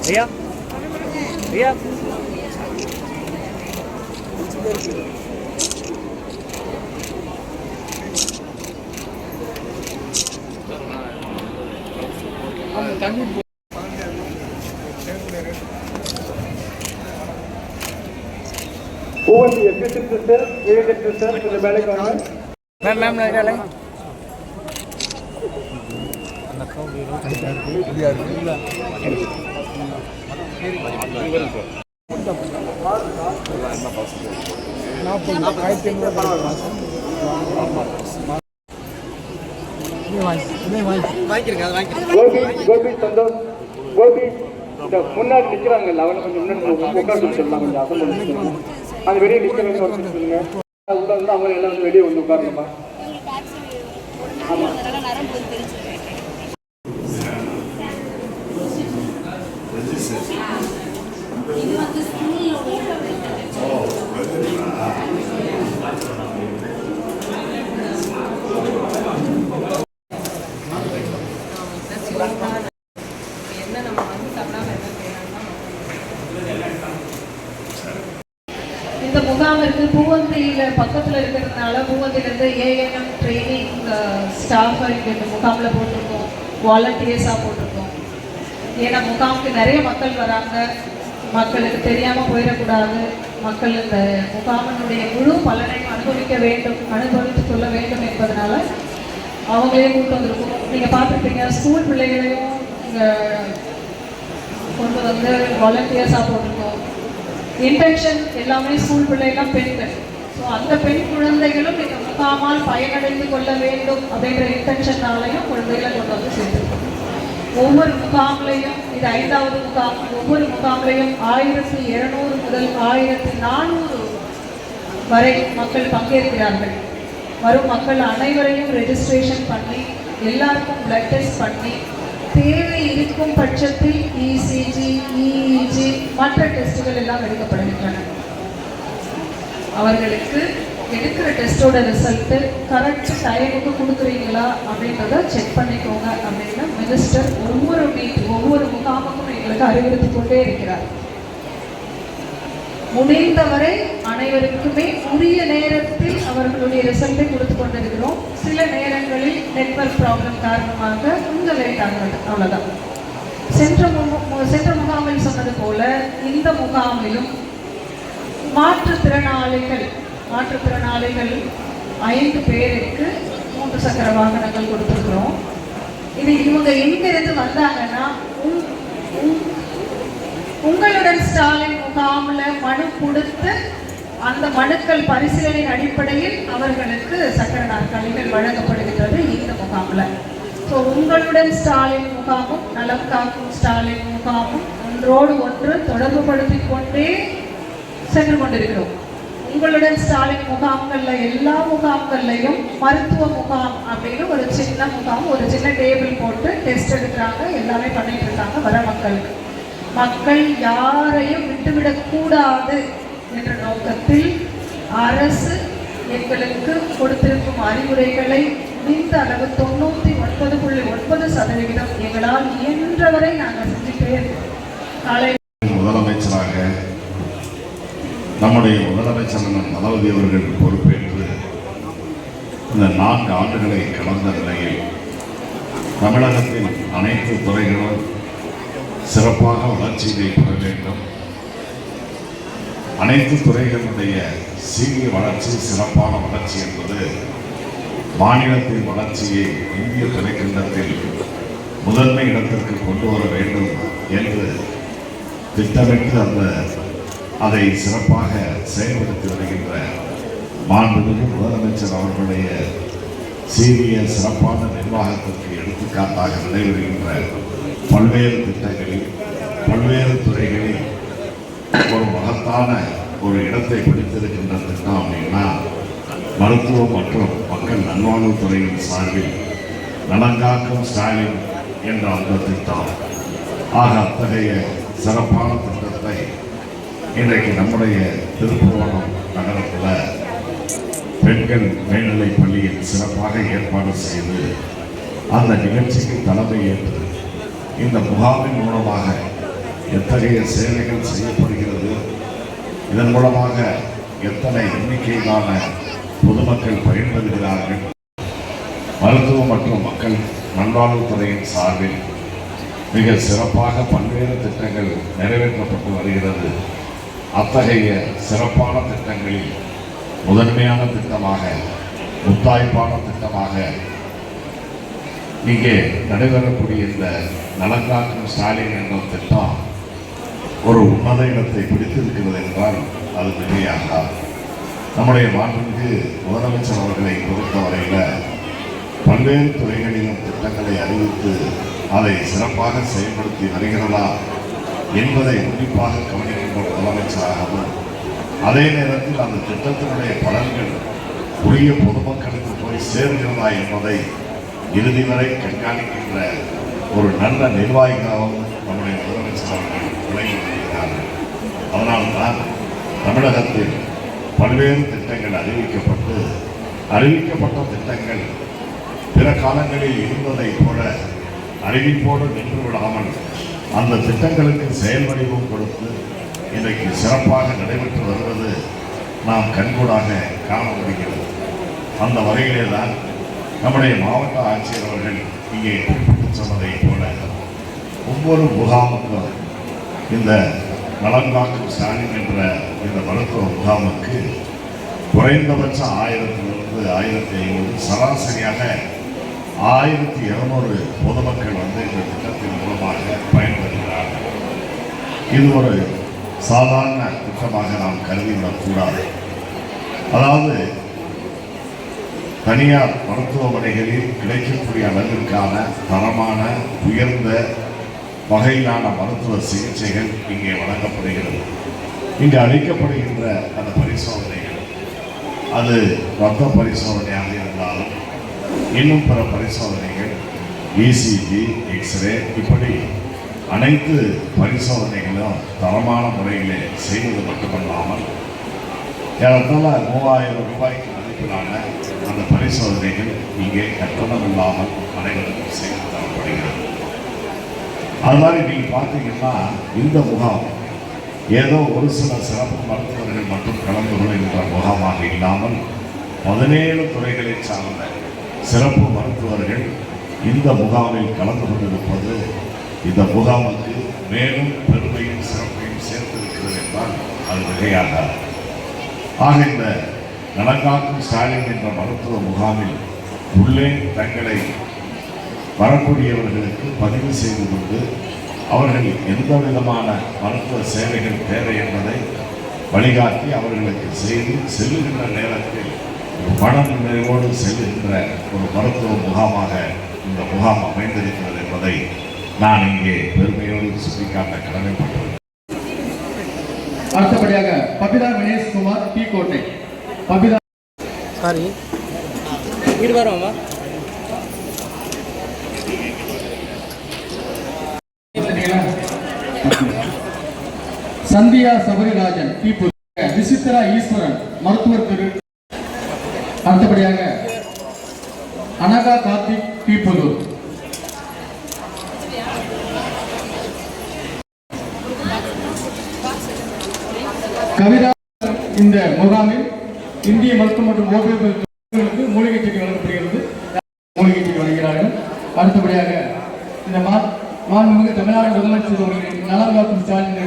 भैया भैया Who was the executive sister? Executive sister to the ballet government? Ma'am लगा लें கோபி சந்தோஷ் கோபி இந்த முன்னாடி நிற்கிறாங்கல்ல அவனை கொஞ்சம் முன்னாடி உட்காந்து சொல்லலாம் கொஞ்சம் அசம்பளம் அது வெளியே நிற்கிறவங்க சொல்லுங்க உள்ள வந்து அவங்க எல்லாம் வந்து வெளியே வந்து உட்காரணுமா ஆமாம் இந்த முகாமிற்கு பூவந்தியில் பக்கத்தில் இருக்கிறதுனால பூவந்தியிலேருந்து ஏஎன்எம் ட்ரைனிங் ஸ்டாஃபை இந்த முகாமில் போட்டிருக்கோம், வாலண்டியர்ஸாக போட்டிருக்கோம். ஏன்னா முகாமுக்கு நிறைய மக்கள் வராங்க, மக்களுக்கு தெரியாமல் போயிடக்கூடாது, மக்கள் இந்த முகாமினுடைய முழு பலனையும் அனுபவித்து கொள்ள வேண்டும் என்பதனால அவங்களே கூப்பிட்டு வந்திருக்கோம். நீங்கள் பார்த்துருப்பீங்க, ஸ்கூல் பிள்ளைகளையும் இங்கே கொண்டு வந்து வாலண்டியர்ஸாக போட்டிருக்கோம். இன்டென்ஷன் எல்லாமே ஸ்கூல் பிள்ளைகள்லாம் பெண்கள். ஸோ அந்த பெண் குழந்தைகளும் இந்த முகாமால் பயனடைந்து கொள்ள வேண்டும் அப்படின்ற இன்டென்ஷனாலையும் குழந்தைகளை கொண்டு வந்து சேர்த்துருக்கோம். ஒவ்வொரு முகாம்லையும் இது 5வது முகாம். ஒவ்வொரு முகாம்லையும் 1200 முதல் 1400 வரை மக்கள் பங்கேற்கிறார்கள். வரும் மக்கள் அனைவரையும் ரெஜிஸ்ட்ரேஷன் பண்ணி எல்லாருக்கும் பிளட் டெஸ்ட் பண்ணி தேவை இருக்கும் பட்சத்தில் இசிஜி, இஇஜி மற்ற டெஸ்ட்டுகள் எல்லாம் எடுக்கப்படுகின்றன. அவர்களுக்கு எடுக்கிற டெஸ்ட்டோட ரிசல்ட்டு கரெக்ட் டைமுக்கு கொடுக்குறீங்களா அப்படின்றத செக் பண்ணிக்கோங்க அப்படின்னு மினிஸ்டர் ஒவ்வொரு முகாமுக்கும் எங்களுக்கு அறிவுறுத்தி கொண்டே இருக்கிறார். முடிந்தவரை அனைவருக்குமே உரிய நேரத்தில் அவர்களுடைய ரிசல்ட்டை கொடுத்து கொண்டிருக்கிறோம். சில நேரங்களில் நெட்வொர்க் ப்ராப்ளம் காரணமாக கொஞ்சம் லேட் ஆகிறது, அவ்வளோதான். சென்ற முகாமில் சொன்னது போல இந்த முகாமிலும் மாற்றுத்திறனாளிகள் 5 பேருக்கு 3 சக்கர வாகனங்கள் கொடுத்துருக்குறோம். இது இவங்க எங்கிருந்து வந்தாங்கன்னா உங்களுடன் ஸ்டாலின் முகாமில் மனு கொடுத்து அந்த மனுக்கள் பரிசீலனையின் அடிப்படையில் அவர்களுக்கு சக்கர நாற்காலிகள் வழங்கப்படுகிறது இந்த முகாமில். ஸோ உங்களுடன் ஸ்டாலின் முகாமும் நலம் காக்கும் ஸ்டாலின் முகாமும் ஒன்றோடு ஒன்று தொடர்பு படுத்தி கொண்டே சென்று கொண்டிருக்கிறோம். உங்களுடன் ஸ்டாலின் முகாம்களில் எல்லா முகாம்கள்லையும் மருத்துவ முகாம் அப்படின்னு ஒரு சின்ன முகாம், ஒரு சின்ன டேபிள் போட்டு டெஸ்ட் எடுக்கிறாங்க, எல்லாமே பண்ணிட்டு இருக்காங்க. வர மக்கள் யாரையும் விட்டுவிடக்கூடாது என்ற நோக்கத்தில் அரசு எங்களுக்கு கொடுத்திருக்கும் அறிவுரைகளை முடிந்த அளவு 99.9% எங்களால் இயன்றவரை நாங்கள் செஞ்சுட்டே இருக்கோம். முதலமைச்சராக நம்முடைய முதலமைச்சர் தளபதி அவர்கள் பொறுப்பேற்று இந்த 4 ஆண்டுகளை கடந்த நிலையில் தமிழகத்தின் அனைத்து துறைகளும் சிறப்பாக வளர்ச்சியை பெற வேண்டும். அனைத்து துறைகளுடைய சீரிய வளர்ச்சி, சிறப்பான வளர்ச்சி என்பது மாநிலத்தின் வளர்ச்சியை இந்திய துணைக்கண்டத்தில் முதன்மை இடத்திற்கு கொண்டு வர வேண்டும் என்று திட்டமிட்டு அதை சிறப்பாக செயல்படுத்தி வருகின்ற மாண்புமிகு முதலமைச்சர் அவர்களுடைய சீரிய சிறப்பான நிர்வாகத்திற்கு எடுத்துக்காட்டாக நடைபெறுகின்ற பல்வேறு திட்டங்களில் பல்வேறு துறைகளில் ஒரு மகத்தான ஒரு இடத்தை பிடித்திருக்கின்ற திட்டம் அப்படின்னா மருத்துவம் மற்றும் மக்கள் நல்வாழ்வுத்துறையின் சார்பில் நலங்காக்கும் ஸ்டாலின் என்ற அந்த திட்டம். அத்தகைய சிறப்பான திட்டத்தை இன்றைக்கு நம்முடைய திருப்புவனம் நகரத்தில் பெண்கள் மேல்நிலைப் பள்ளியில் சிறப்பாக ஏற்பாடு செய்து அந்த நிகழ்ச்சிக்கு தலைமை ஏற்று இந்த முகாமின் மூலமாக எத்தகைய சேவைகள் செய்யப்படுகிறது, இதன் மூலமாக எத்தனை எண்ணிக்கையிலான பொதுமக்கள் பயன்பெறுகிறார்கள், மருத்துவ மற்றும் மக்கள் நல்வாழ்வுத்துறையின் சார்பில் மிக சிறப்பாக பல்வேறு திட்டங்கள் நிறைவேற்றப்பட்டு வருகிறது. அத்தகைய சிறப்பான திட்டங்களில் முதன்மையான திட்டமாக, முத்தாய்ப்பான திட்டமாக இங்கே நடைபெறக்கூடிய இந்த நலங்காக்கும் ஸ்டாலின் என்ற திட்டம் ஒரு உன்னத இடத்தை பிடித்திருக்கிறது என்றால் அது மிகையாகாது. நம்முடைய மாண்புமிகு முதலமைச்சர் அவர்களை பொறுத்தவரையில் பல்வேறு துறைகளிலும் திட்டங்களை அறிவித்து அதை சிறப்பாக செயல்படுத்தி வருகிறதா என்பதை உன்னிப்பாக கவனிக்கின்ற முதலமைச்சராகவும், அதே நேரத்தில் அந்த திட்டத்தினுடைய பலன்கள் உரிய பொதுமக்களுக்கு போய் சேர்கிறதா என்பதை இறுதி வரை கண்காணிக்கின்ற ஒரு நல்ல நிர்வாகியாகவும் நம்முடைய முதலமைச்சர் அவர்கள் விளங்கி வருகிறார்கள். அதனால்தான் தமிழகத்தில் பல்வேறு திட்டங்கள் அறிவிக்கப்பட்ட திட்டங்கள் பிற காலங்களில் இருந்ததை போல அறிவிப்போடு நின்று விடாமல் அந்த திட்டங்களுக்கு செயல் வடிவம் கொடுத்து இன்றைக்கு சிறப்பாக நடைபெற்று வருவது நாம் கண்கூடாக காண முடிகிறது. அந்த வகையிலே தான் நம்முடைய மாவட்ட ஆட்சியர் அவர்கள் இங்கே குறிப்பிட்டு சொன்னதை போல ஒவ்வொரு முகாமுக்கும் இந்த நலங்காக்கும் ஸ்டாலின் என்ற இந்த மருத்துவ முகாமுக்கு குறைந்தபட்சம் 1000 to 1500 சராசரியாக 1200 பொதுமக்கள் வந்து இந்த திட்டத்தின் மூலமாக பயன்பெறுகிறார்கள். இது ஒரு சாதாரண திட்டமாக நாம் கருதிவிடக்கூடாது. அதாவது தனியார் மருத்துவமனைகளில் கிடைக்கக்கூடிய அளவிற்கான தரமான உயர்ந்த வகையிலான மருத்துவ சிகிச்சைகள் இங்கே வழங்கப்படுகிறது. இங்கு அளிக்கப்படுகின்ற அந்த பரிசோதனைகள், அது இரத்த பரிசோதனையாக இருந்தாலும் இன்னும் பிற பரிசோதனைகள், இசிஜி, எக்ஸ்ரே, இப்படி அனைத்து பரிசோதனைகளும் தரமான முறையிலே செய்வது மட்டுமல்லாமல் ஏறத்தாழ 3000 ரூபாய்க்கு மதிப்பிலான அந்த பரிசோதனைகள் இங்கே கட்டணம் இல்லாமல் அனைவருக்கும் செய்து தரப்படுகிறது. அது மாதிரி நீங்கள் பார்த்தீங்கன்னா இந்த முகாம் ஏதோ ஒரு சில சிறப்பு மருத்துவர்கள் மட்டும் கலந்து கொள்கின்ற முகாமாக இல்லாமல் 17 துறைகளை சார்ந்த சிறப்பு மருத்துவர்கள் இந்த முகாமில் கலந்து கொண்டிருப்பது இந்த முகாமுக்கு மேலும் பெருமையும் சிறப்பையும் சேர்த்திருக்கிறது என்றால் அது மிகையாகாது. ஆக இந்த நலங்காக்கும் ஸ்டாலின் என்ற மருத்துவ முகாமில் உள்ளே தங்களை வரக்கூடியவர்களுக்கு பதிவு செய்து கொண்டு அவர்கள் எந்த விதமான மருத்துவ சேவைகள் தேவை என்பதை வழிகாட்டி அவர்களுக்கு செய்து செல்லுகின்ற நேரத்தில் மன நிறைவோடு செல்லுகின்ற ஒரு மருத்துவ முகாமாக இந்த முகாம் அமைந்திருக்கிறது என்பதை நான் இங்கே பெருமையோடு சுட்டிக்காட்ட கடமைப்பட்டேன். அடுத்தபடியாக பபிதா வினேஷ்குமார் டி கோட்டை. பபிதா சாரி வீடு வரோமா சந்தியா சபரிராஜன் டி புது. விசித்திரா ஈஸ்வரன் மருத்துவர் திரு. அடுத்தபடியாக அனகா கார்த்திக் டி புதூர். கவிதா. இந்த முகாமில் இந்திய மருத்துவம் மற்றும் ஓபியர்களுக்கு மூலிகை செடி வழங்கப்படுகிறது. மூலிகை செடி வழங்குகிறார்கள். அடுத்தபடியாக இந்த மாண்புமிகு தமிழ்நாடு முதலமைச்சர் அவர்களின் நலங்காக்கும் ஸ்டாலின்